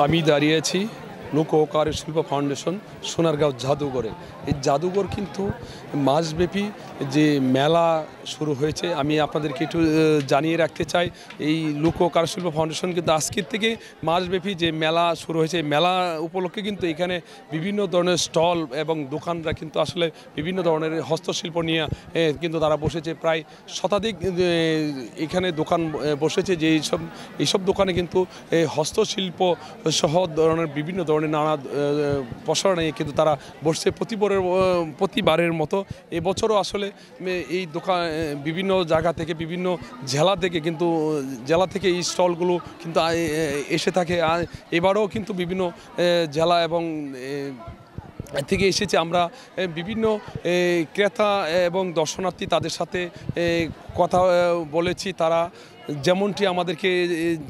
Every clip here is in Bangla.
আমি দাঁড়িয়ে আছি লোক ও কারুশিল্প ফাউন্ডেশন সোনারগাঁও জাদুঘরে। এই জাদুঘর কিন্তু মাসব্যাপী যে মেলা শুরু হয়েছে, আমি আপনাদেরকে একটু জানিয়ে রাখতে চাই। এই লোক ও কারুশিল্প ফাউন্ডেশন কিন্তু আজকের থেকে মাসব্যাপী যে মেলা শুরু হয়েছে, মেলা উপলক্ষে কিন্তু এখানে বিভিন্ন ধরনের স্টল এবং দোকানরা কিন্তু আসলে বিভিন্ন ধরনের হস্তশিল্প নিয়ে কিন্তু তারা বসেছে। প্রায় শতাধিক এখানে দোকান বসেছে, যে এইসব দোকানে কিন্তু হস্তশিল্প সহ ধরনের বিভিন্ন ধরনের নানা পসরা নিয়ে কিন্তু তারা বসছে প্রতিবারের মতো। এবছরও আসলে এই দোকান বিভিন্ন জায়গা থেকে, বিভিন্ন জেলা থেকে এই স্টলগুলো কিন্তু এসে থাকে। এবারও কিন্তু বিভিন্ন জেলা এবং থেকে এসেছে। আমরা বিভিন্ন ক্রেতা এবং দর্শনার্থী তাদের সাথে কথা বলেছি। তারা যেমনটি আমাদেরকে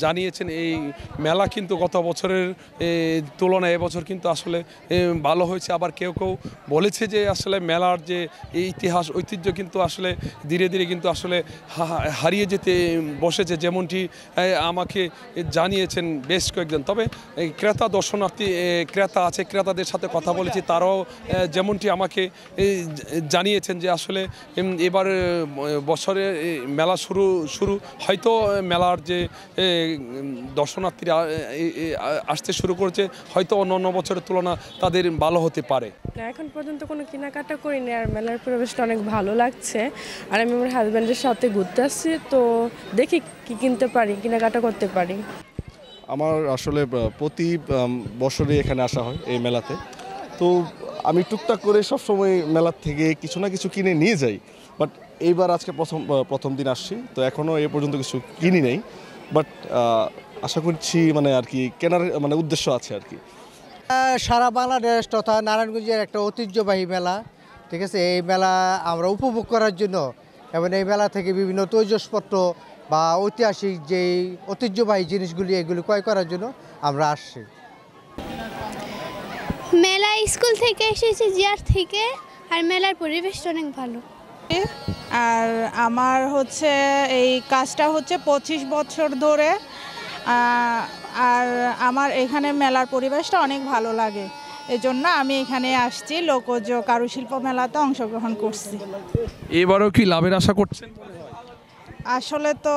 জানিয়েছেন, এই মেলা কিন্তু গত বছরের তুলনায় এবছর কিন্তু আসলে ভালো হয়েছে। আবার কেউ বলেছে যে আসলে মেলার যে ইতিহাস ঐতিহ্য কিন্তু আসলে ধীরে ধীরে কিন্তু আসলে হারিয়ে যেতে বসেছে, যেমনটি আমাকে জানিয়েছেন বেশ কয়েকজন। তবে ক্রেতা দর্শনার্থী ক্রেতা আছে, ক্রেতাদের সাথে কথা বলেছি, তারাও যেমনটি আমাকে জানিয়েছেন যে আসলে এবার বছরে মেলা শুরু হয়তো মেলার যে দর্শনার্থীরা আসতে শুরু করেছে, হয়তো অন্য বছরের তুলনা তাদের ভালো হতে পারে। এখন পর্যন্ত কোনো কেনাকাটা করিনি, আর মেলার পরিবেশটা অনেক ভালো লাগছে। আর আমি আমার হাজব্যান্ডের সাথে ঘুরতে আসছি, তো দেখি কি কিনতে পারি, কেনাকাটা করতে পারি। আমার আসলে প্রতি বছরই এখানে আসা হয় এই মেলাতে, তো আমি টুকটাক করে সবসময় মেলার থেকে কিছু না কিছু কিনে নিয়ে যাই। বাট এইবার আজকে প্রথম দিন আসছি, তো এখনও এ পর্যন্ত কিছু কিনি নেই। বাট আশা করছি আর কি কেনার উদ্দেশ্য আছে আর কি। সারা বাংলাদেশ তথা নারায়ণগঞ্জের একটা ঐতিহ্যবাহী মেলা, ঠিক আছে। এই মেলা আমরা উপভোগ করার জন্য এবং এই মেলা থেকে বিভিন্ন তৈজসপত্র বা ঐতিহাসিক যেই ঐতিহ্যবাহী জিনিসগুলি এগুলি ক্রয় করার জন্য আমরা আসছি। মেলা স্কুল থেকে এসেছি, জিয়ার থেকে, আর মেলার পরিবেশটা অনেক ভালো। আর আমার হচ্ছে এই কাজটা হচ্ছে 25 বছর ধরে, আর আমার এখানে মেলার পরিবেশটা অনেক ভালো লাগে। এজন্য আমি এখানে আসছি, লোকজ কারুশিল্প মেলাতে অংশগ্রহণ করছি। এবারও কি লাভের আশা করছেন? আসলে তো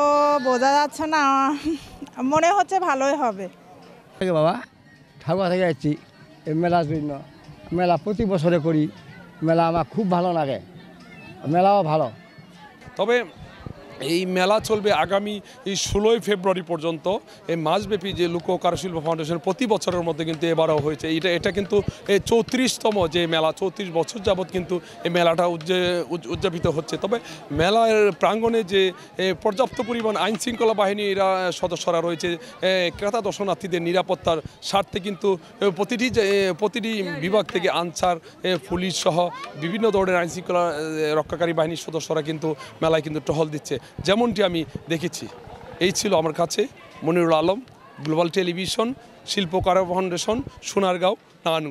বোঝা যাচ্ছে না, মনে হচ্ছে ভালোই হবে। বাবা ঠাকুর থেকে যাচ্ছি এই মেলার জন্য। মেলা প্রতি বছরে করি, মেলা আমার খুব ভালো লাগে, মেলাও ভালো। তবে এই মেলা চলবে আগামী 16 ফেব্রুয়ারি পর্যন্ত। এই মাসব্যাপী যে লোক কারুশিল্প ফাউন্ডেশন প্রতি বছরের মধ্যে কিন্তু এবারও হয়েছে। এটা কিন্তু 34তম যে মেলা, 34 বছর যাবৎ কিন্তু এই মেলাটা উদযাপিত হচ্ছে। তবে মেলার প্রাঙ্গণে যে পর্যাপ্ত পরিমাণ আইনশৃঙ্খলা বাহিনীর সদস্যরা রয়েছে, ক্রেতা দর্শনার্থীদের নিরাপত্তার স্বার্থে কিন্তু প্রতিটি বিভাগ থেকে আনসার, পুলিশ সহ বিভিন্ন ধরনের আইনশৃঙ্খলা রক্ষাকারী বাহিনীর সদস্যরা কিন্তু মেলায় কিন্তু টহল দিচ্ছে, যেমনটি আমি দেখেছি। এই ছিল আমার কাছে Monirul Alam, global television, Shilpakar foundation, Sonargaon, Narayanganj.